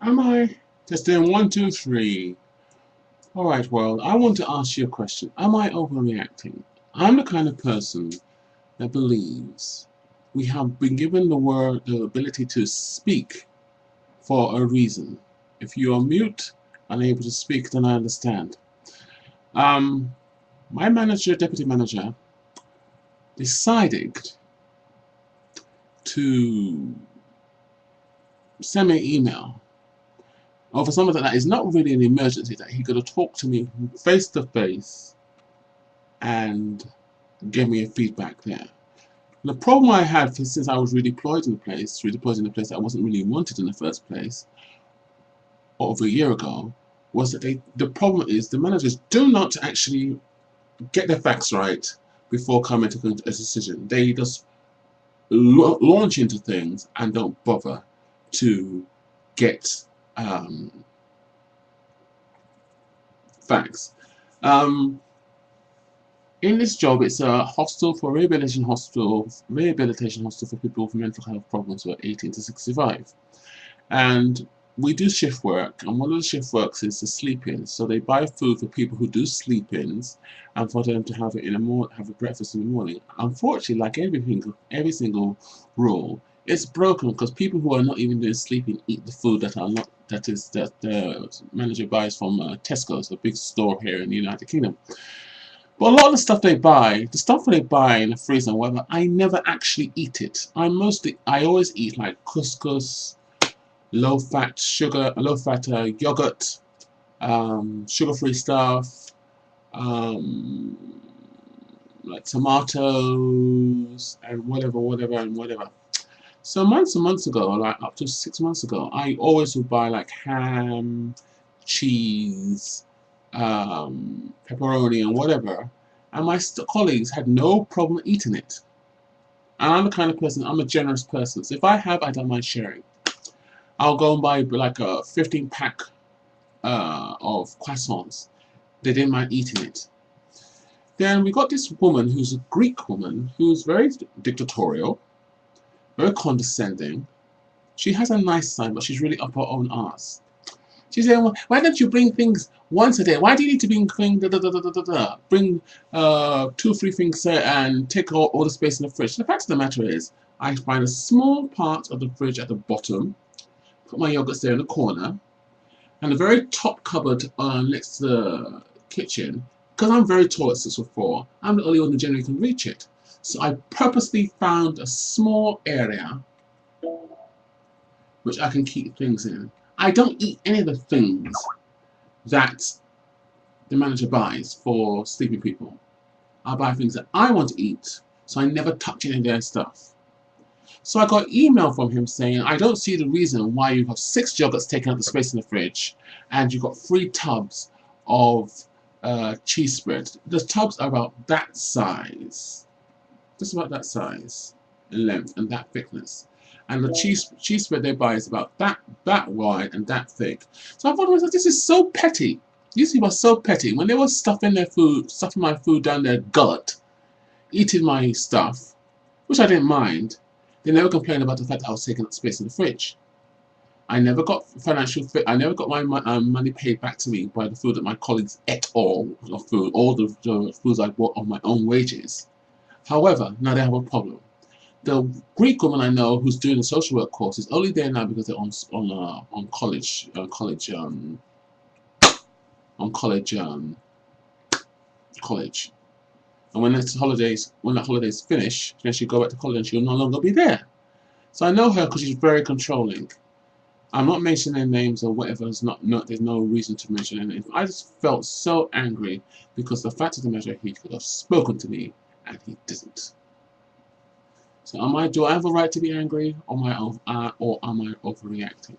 Am I? Testing one, two, three. Alright, world, I want to ask you a question. Am I overreacting? I'm the kind of person that believes we have been given the ability to speak for a reason. If you are mute, unable to speak, then I understand. Um, my manager, deputy manager, decided to send me an email over something that is not really an emergency, that he could have talked to me face to face and give me a feedback there. The problem I had since I was redeployed in the place that I wasn't really wanted in the first place, over a year ago, was that the problem is the managers do not actually get their facts right before coming to a decision. They just launch into things and don't bother to get facts. Um, in this job, it's a hostel for rehabilitation hostel for people with mental health problems who are 18 to 65. And we do shift work, and one of the shift works is the sleep-ins. So they buy food for people who do sleep-ins, and for them to have it have a breakfast in the morning. Unfortunately, like every single rule, it's broken because people who are not even doing sleeping eat the food that the manager buys from Tesco's, a big store here in the United Kingdom. But a lot of the stuff they buy in the freezer and whatever, I never actually eat it. I always eat like couscous, low fat yogurt, sugar-free stuff, um, like tomatoes and whatever. So months and months ago, like up to 6 months ago, I always would buy like ham, cheese, pepperoni, and whatever, and my colleagues had no problem eating it. And I'm the kind of person, I'm a generous person, so if I have, I don't mind sharing. I'll go and buy like a 15 pack of croissants. They didn't mind eating it. Then we got this woman who's a Greek woman who's very dictatorial, very condescending. She has a nice side, but she's really up her own ass. She said, well, why don't you bring things once a day? Why do you need to bring things, bring 2, 3 things and take all the space in the fridge? The fact of the matter is, I find a small part of the fridge at the bottom, put my yogurts there in the corner, and the very top cupboard next to the kitchen, because I'm very tall at 6'4", I'm the only one who generally can reach it. So I purposely found a small area which I can keep things in. I don't eat any of the things that the manager buys for sleeping people. I buy things that I want to eat, so I never touch any of their stuff. So I got an email from him saying, I don't see the reason why you have 6 yogurts taking up the space in the fridge, and you've got 3 tubs of cheese spread. The tubs are about that size, just about that size in length and that thickness. And the cheese spread they buy is about that wide and that thick. So I thought to myself, this is so petty. These people are so petty. When they were stuffing my food down their gullet, eating my stuff, which I didn't mind, they never complained about the fact that I was taking up space in the fridge. I never got I never got my money paid back to me by the food that my colleagues ate all the foods I bought on my own wages. However, now they have a problem. The Greek woman I know who's doing a social work course is only there now because they're on college. And when that holidays finish, then she go back to college and she'll no longer be there. So I know her because she's very controlling. I'm not mentioning names or whatever. There's no reason to mention any names. I just felt so angry because the fact of the matter, he could have spoken to me and he didn't. So do I have a right to be angry, or am I overreacting?